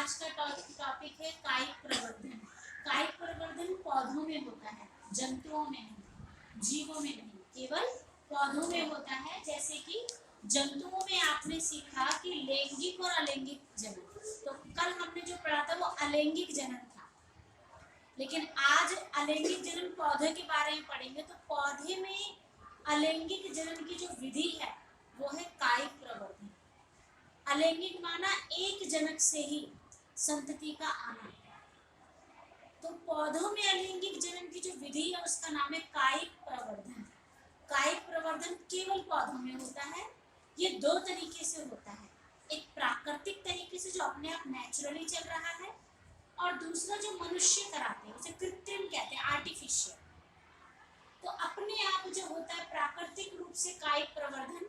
आज का टॉपिक है कायिक प्रवर्धन। कायिक प्रवर्धन पौधों में होता है, जंतुओं में नहीं, जीवों में नहीं, केवल पौधों में होता है। जैसे कि जंतुओं में आपने सीखा कि लैंगिक और अलैंगिक जनन, तो कल हमने जो पढ़ा था वो अलैंगिक जनन था, लेकिन आज अलैंगिक जनन पौधे के बारे में पढ़ेंगे। तो पौधे में अलैंगिक जनन की जो विधि है वो है कायिक प्रवर्धन। अलैंगिक माना एक जनक से ही संतति का आना। तो पौधों में अलैंगिक जनन की जो विधि है उसका नाम है कायिक प्रवर्धन। कायिक प्रवर्धन केवल पौधों में होता है। ये दो तरीके से होता है, एक प्राकृतिक तरीके से जो अपने आप नेचुरली चल रहा है, और दूसरा जो मनुष्य कराते हैं उसे कृत्रिम कहते हैं, आर्टिफिशियल। तो अपने आप जो होता है प्राकृतिक रूप से कायिक प्रवर्धन,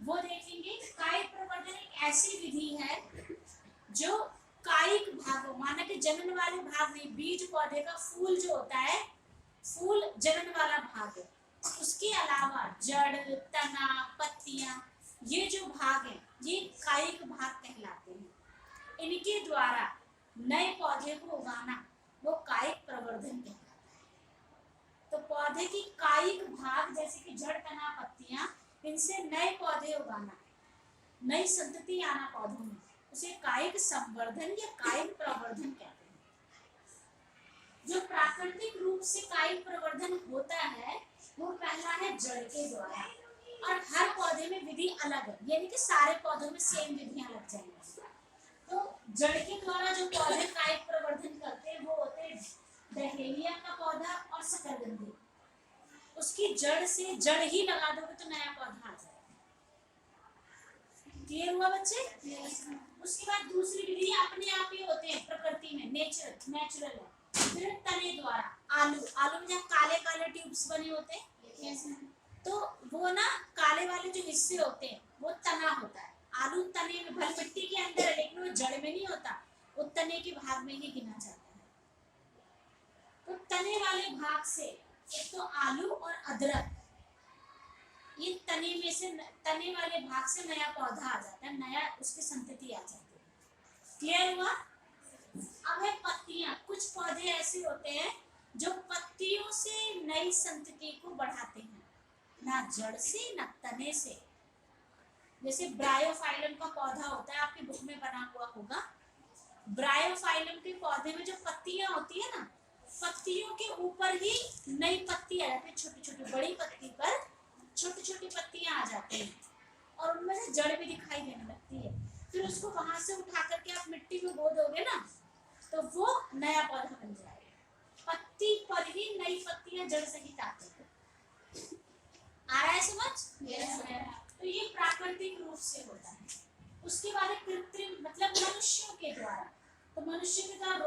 वो देखेंगे। कायिक प्रवर्धन एक ऐसी विधि है जो कायिक भागों, माना कि जनन वाले भाग में बीज पौधे का फूल जो होता है, फूल जनन वाला भाग है, उसके अलावा जड़, तना, पत्तियां, ये जो भाग है ये कायिक भाग कहलाते हैं। इनके द्वारा नए पौधे को उगाना वो कायिक प्रवर्धन कहलाता है। तो पौधे की कायिक भाग जैसे कि जड़, तना, पत्तियां, इनसे नए पौधे उगाना, नई संतति आना पौधों में, उसे कायिक संवर्धन या कायिक प्रवर्धन कहते हैं। जो प्राकृतिक रूप से कायिक प्रवर्धन होता है वो पहला है जड़ के द्वारा, और हर पौधे में विधि अलग है, यानी कि सारे पौधों में सेम विधियां लग जाएंगी। तो जड़ के द्वारा जो पौधे कायिक प्रवर्धन करते हैं वो होते हैं डहेलिया का पौधा और शकरकंदी। उसकी जड़ से जड़ ही लगा दोगे तो नया पौधा आ जाएगा। क्लियर हुआ बच्चे? उसके बाद दूसरी विधि अपने आप ही होते हैं प्रकृति में, नेचुरल है। फिर तने द्वारा, आलू में जहाँ काले काले ट्यूब्स बने होते हैं, तो वो ना काले वाले जो हिस्से होते हैं वो तना होता है। आलू तने में, भले मिट्टी के अंदर है लेकिन वो जड़ में नहीं होता, वो तने के भाग में ही गिना जाता है। तो तने वाले भाग से एक तो आलू और अदरक, ये तने में से, तने वाले भाग से नया पौधा आ जाता है, नया उसकी संतति आ जाती है। क्लियर हुआ? अब है पत्तियां। कुछ पौधे ऐसे होते हैं जो पत्तियों से नई संतति को बढ़ाते हैं, ना जड़ से ना तने से। जैसे ब्रायोफाइलम का पौधा होता है, आपकी बुक में बना हुआ होगा। ब्रायोफाइलम के पौधे में जो पत्तियां होती है ना, पत्तियों के ऊपर ही नई पत्ती आ जाती है, छोटी छोटी, बड़ी पत्ती पर छोटी छोटी पत्तियां आ जाती हैं और उनमें से जड़ भी दिखाई देने लगती है। फिर उसको वहां से उठा करके आप मिट्टी में बो दोगे ना तो वो नया पौधा बन जाएगा। पत्ती पर ही नई पत्तियां जड़ सहित आती है। आ रहा है समझ? तो ये प्राकृतिक रूप से होता है। उसके बाद कृत्रिम, मतलब मनुष्यों के द्वारा। तो मनुष्य के द्वारा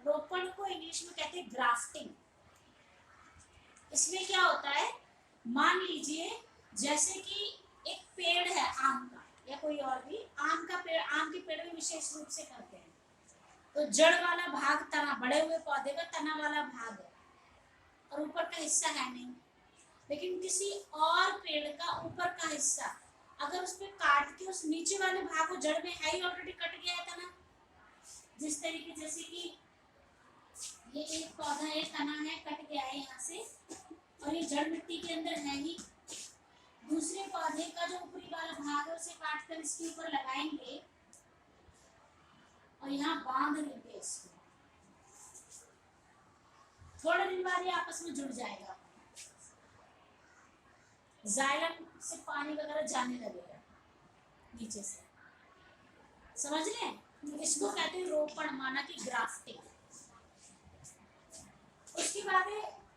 रोपण को इंग्लिश में कहते हैं ग्राफ्टिंग। इसमें क्या होता है, मान लीजिए जैसे कि एक पेड़ है आम का या कोई और भी, आम का पेड़, आम के पेड़ में विशेष रूप से करते हैं। तो जड़ वाला भाग तना, बड़े हुए पौधे का तना वाला भाग है और ऊपर का हिस्सा है नहीं। लेकिन किसी और पेड़ का ऊपर का हिस्सा अगर उस पे काट के उस नीचे वाले भाग को, जड़ में है ही ऑलरेडी कट गया है तना, जिस तरीके, जैसे कि ये एक पौधा है, तना है, कट गया है यहाँ से, और ये जड़ मिट्टी के अंदर है ही। दूसरे पौधे का जो ऊपरी वाला भाग है उसे काट कर इसके ऊपर लगाएंगे और यहाँ बांध लेंगे इसको। थोड़े दिन बाद ये आपस में जुड़ जाएगा, जाइलम से पानी वगैरह जाने लगेगा नीचे से। समझ रहे? इसको कहते हैं रोपण, माना कि ग्राफ्टिंग। उसके बाद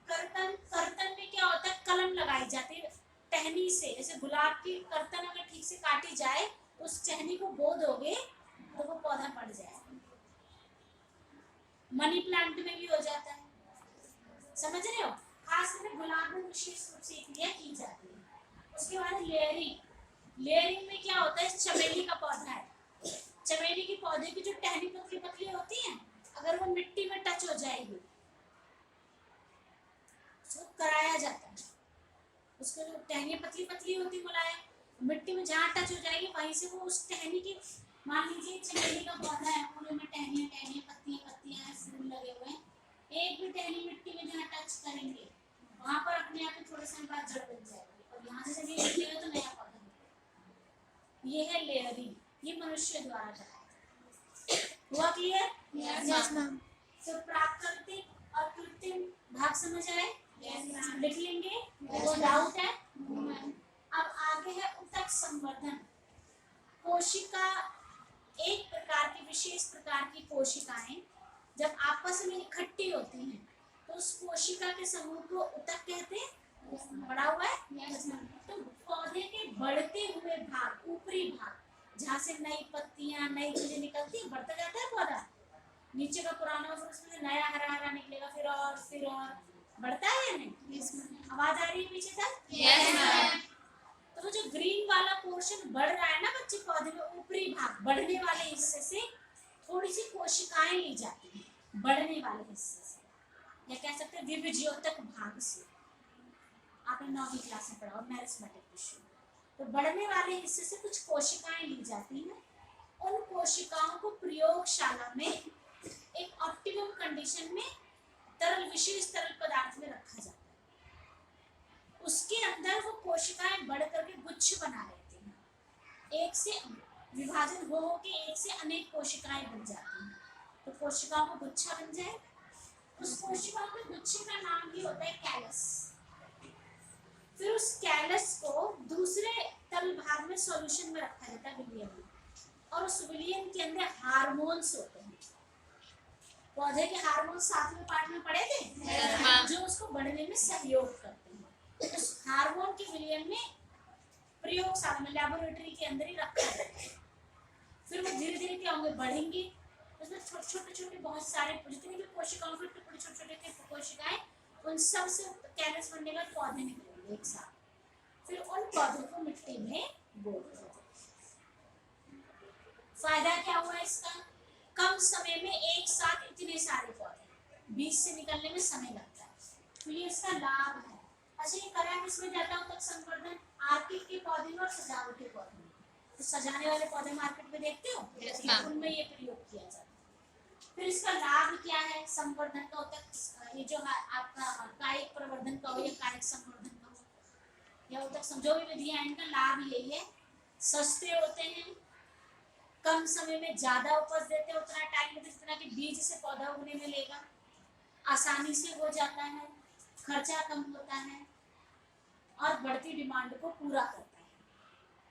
कर्तन। कर्तन में क्या होता है, कलम लगाई जाती है टहनी से। जैसे गुलाब की कर्तन अगर ठीक से काटी जाए तो उस टहनी को बो दोगे तो वो पौधा बढ़ जाएगा। मनी प्लांट में भी हो जाता है, समझ रहे हो? खास करके गुलाब में विशेष रूप से क्रिया की जाती है। उसके बाद लेयरिंग। लेयरिंग में क्या होता है, चमेली का पौधा है, चमेली के पौधे की जो टहनी पतली पतली होती है, अगर वो मिट्टी में टच हो जाएगी तो कराया जाता है। उसको जो टहनी पतली पतली होती मुलायम, मिट्टी में जहाँ टच हो जाएगी वहीं से वो उस टहनी की, मान लीजिए चमेली का पौधा है, पौधे में टहनियाँ टहनियाँ पत्तियाँ पत्तियाँ हैं, फूल लगे हुए हैं, एक भी टहनी मिट्टी में जहाँ टच करेंगे वहाँ पर अपने आप ही थोड़े समय बाद जड़ बन जाएगी और यहाँ से जब ये निकलेगा तो नया पौधा निकलेगा। ये है लेयरिंग, ये मनुष्य द्वारा कराया। हुआ क्लियर? Yes ma'am. तो प्राकृतिक और कृत्रिम भाग समझ आए? लिख लेंगे? वो डाउट है? अब आगे है ऊतक संवर्धन। कोशिका, एक प्रकार की विशेष प्रकार की कोशिकाएं जब आपस में इकट्ठी होती हैं तो उस कोशिका के समूह को ऊतक कहते हैं। पढ़ा हुआ है? तो पौधे के बढ़ते हुए भाग, ऊपरी भाग जहाँ से नई पत्तियां नई चीजें निकलती है, बढ़ता जाता है पौधा, नीचे का पुराना फिर उसमें नया हरा हरा निकलेगा, फिर और बढ़ता है या नहीं? आवाज आ रही है पीछे तक? Yes ma'am. तो जो ग्रीन वाला पोर्शन बढ़ रहा है ना बच्चे पौधे में, ऊपरी भाग बढ़ने वाले हिस्से से थोड़ी सी कोशिकाएं ली जाती हैं बढ़ने वाले हिस्से से, या कह सकते हैं विभज्योतक भाग से। आपने 9वीं क्लास में पढ़ा और मैरिस्मेटिक टिश्यू। तो बढ़ने वाले हिस्से से कुछ कोशिकाएं ली जाती हैं, उन कोशिकाओं को प्रयोगशाला में एक ऑप्टिमम कंडीशन में तरल, विशेष तरल पदार्थ में रखा जाता है। उसके अंदर वो कोशिकाएं बढ़ करके गुच्छ बना लेती हैं, एक से विभाजन हो के एक से अनेक कोशिकाएं बन जाती हैं। तो कोशिकाओं को गुच्छा बन जाए, उस कोशिकाओं के गुच्छे का नाम भी होता है कैलस। फिर उस कैलस को दूसरे तल भाग में सॉल्यूशन में रखा जाता है, विलियन में, और उस विलियन के अंदर हार्मोन्स होते हैं। पौधे के हार्मोन्स 7वें पार्ट में पढ़े थे, जो उसको बढ़ने में सहयोग करते हैं। उस हार्मोन के विलियन में प्रयोगशाला में, लैबोरेटरी के अंदर ही रखा जाता है। फिर वो धीरे धीरे क्या होंगे, बढ़ेंगे, उसमें छोटे छोटे बहुत सारे जितने भी कोशिकाओं के टुकड़े, छोटे छोटे कोशिकाएं, उन सब से कैलस बनने का पौधे निकलेंगे एक साथ। फिर उन पौधों को मिट्टी में बो दिया। फायदा क्या हुआ इसका? कम समय में एक साथ इतने सारे पौधे, बीज से निकलने में समय लगता है, तो ये इसका लाभ है। अच्छा, ये करा किसमें जाता है ऊतक संवर्धन? आर्किड के पौधे में और सजावटी पौधे में। तो सजाने वाले पौधे मार्केट में देखते हो, उनमें ये प्रयोग किया जाता है। फिर इसका लाभ क्या है? संवर्धन का ऊतक, ये जो आपका कायिक प्रवर्धन का हो या कायिक संवर्धन का हो या ऊतक जो भी विधियां हैं, इनका लाभ यही है, सस्ते होते हैं, कम समय में ज्यादा उपज देते हैं, उतना टाइम में जितना कि बीज से पौधा उगने में लेगा, आसानी से हो जाता है, खर्चा कम होता है और बढ़ती डिमांड को पूरा करता है,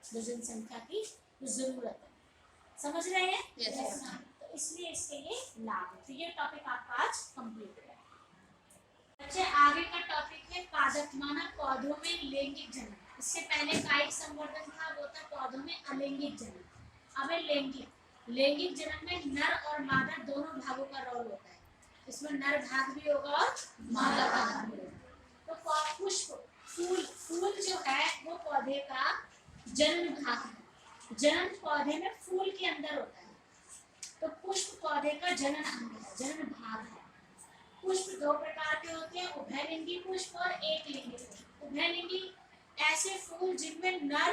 जो जनसंख्या की जरूरत है। समझ रहे हैं? yes, तो इसलिए इसके ये लाभ है। तो ये टॉपिक आपका आज कंप्लीट है। बच्चे, आगे का टॉपिक है पादपमाना, पौधों में लैंगिक जनन। इससे पहले कायिक संवर्धन था, वो था पौधों में अलैंगिक जनन। अब है लैंगिक जनन में नर और मादा दोनों भागों का रोल होता है। इसमें नर भाग भी होगा और मादा भाग भी होगा। तो पुष्प, फूल जो है वो पौधे का जनन भाग है। जनन पौधे में फूल के अंदर होता है, तो पुष्प पौधे का जनन अंग है, जनन भाग है। पुष्प दो प्रकार के होते हैं, उभयलिंगी पुष्प और एकलिंगी पुष्प। उभयलिंगी ऐसे फूल जिनमें नर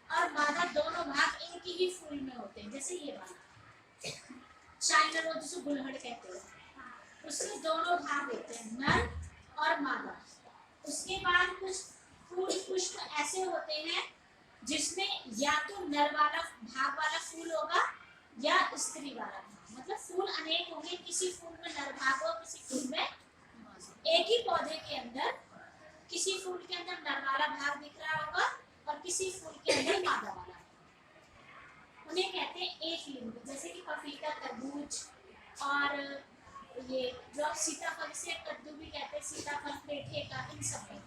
और मादा दोनों भाग एक ही फूल में होते हैं, जैसे ये वाला शाइनर रोज जिसे गुलहड़ कहते हैं, उसमें दोनों भाग होते हैं, नर और मादा। उसके बाद कुछ फूल पुष्प ऐसे होते हैं जिसमें या तो नर वाला भाग वाला फूल होगा या स्त्री वाला भाग, मतलब फूल अनेक होंगे, किसी फूल में नर भाग हो, किसी फूल में, एक ही पौधे के अंदर किसी फूल के अंदर नर वाला भाग दिख रहा होगा और किसी फूल के अंदर मादा वाला। उन्हें कहते हैं एक लिंग, जैसे कि पपीता, तरबूज और ये जो सीताफल से कद्दू भी कहते हैं, सीताफल, पेठे का, इन सब में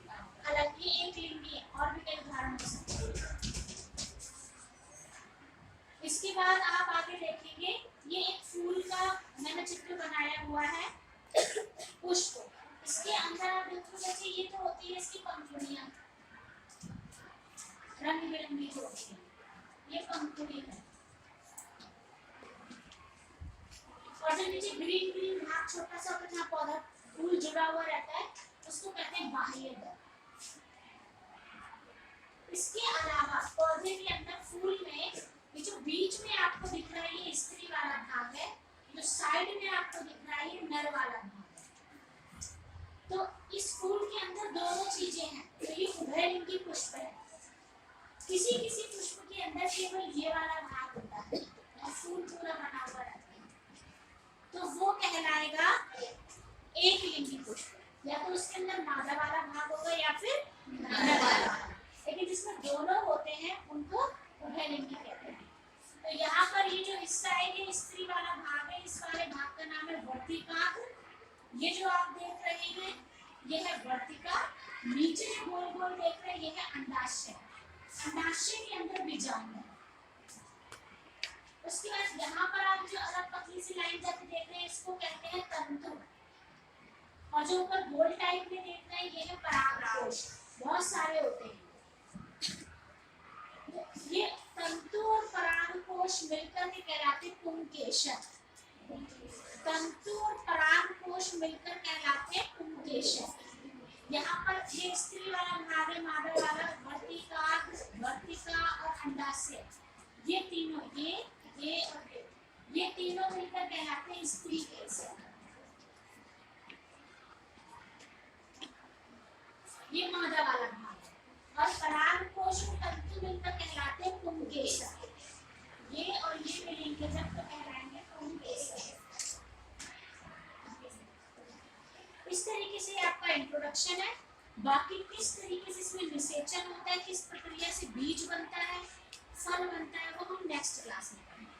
अलग ये एक लिंगी है, और भी कई उदाहरण हो सकते हैं। इसके बाद आप आगे देखेंगे, ये एक फूल का मैंने चित्र बनाया हुआ है, पुष्प। इसके अंदर आप देखोगे ये तो होती है इसकी पंखुड़ियां, रंग बिरंगी होती है, ये पंखुड़ी है। और जो नीचे ग्रीन ग्रीन भाग छोटा सा होता है जहाँ पौधा फूल जुड़ा हुआ रहता है, उसको कहते हैं बाह्य दल। इसके अलावा पौधे के अंदर फूल में ये जो बीच में आपको दिख रहा है, ये स्त्री वाला भाग है, जो साइड में आपको दिख रहा है ये नर वाला भाग है। तो इस फूल के अंदर दोनों चीजें हैं। तो ये उभयलिंगी पुष्प है। किसी किसी पुष्प के अंदर केवल ये वाला भाग होता है और फूल पूरा बना हुआ रहता है, तो वो कहलाएगा एक लिंगी पुष्प। या तो उसके अंदर मादा वाला भाग होगा या फिर नर वाला। लेकिन जिसमें दोनों होते हैं उनको उभयलिंगी कहते हैं। तो यहाँ पर ये जो हिस्सा है ये स्त्री वाला भाग है। इस वाले भाग का नाम है वर्तिकाग्र। ये जो आप देख रहे हैं ये है वर्तिका। नीचे जो गोल गोल देख रहे हैं ये है अंडाशय। अंडाशय के अंदर बीजाणु है। उसके बाद यहाँ पर आप जो अलग पतली सी लाइन जाके देख रहे हैं इसको कहते हैं तंतु। और जो ऊपर गोल टाइप में देख रहे हैं ये है परागकोश। बहुत सारे होते हैं। तो ये तंतु और परागकोश मिलकर के कहलाते पुंकेसर। तंतु और परागकोश मिलकर कहलाते पुंकेसर। यहाँ पर ये स्त्री वाला भाग है, मादा वाला वर्तिका और अंडाशय। ये तीनों ये और ये तीनों मिलकर कहलाते हैं स्त्री केसर। ये मादा वाला भाग है और परागकोश और तंतु मिलकर कहलाते हैं पुंकेसर। ये और ये मिलेंगे जब तो कहलाएंगे पुंकेसर। इस तरीके से आपका इंट्रोडक्शन है। बाकी किस तरीके से इसमें निषेचन होता है, किस प्रक्रिया से बीज बनता है, फल बनता है, वो हम नेक्स्ट क्लास में पढ़ेंगे।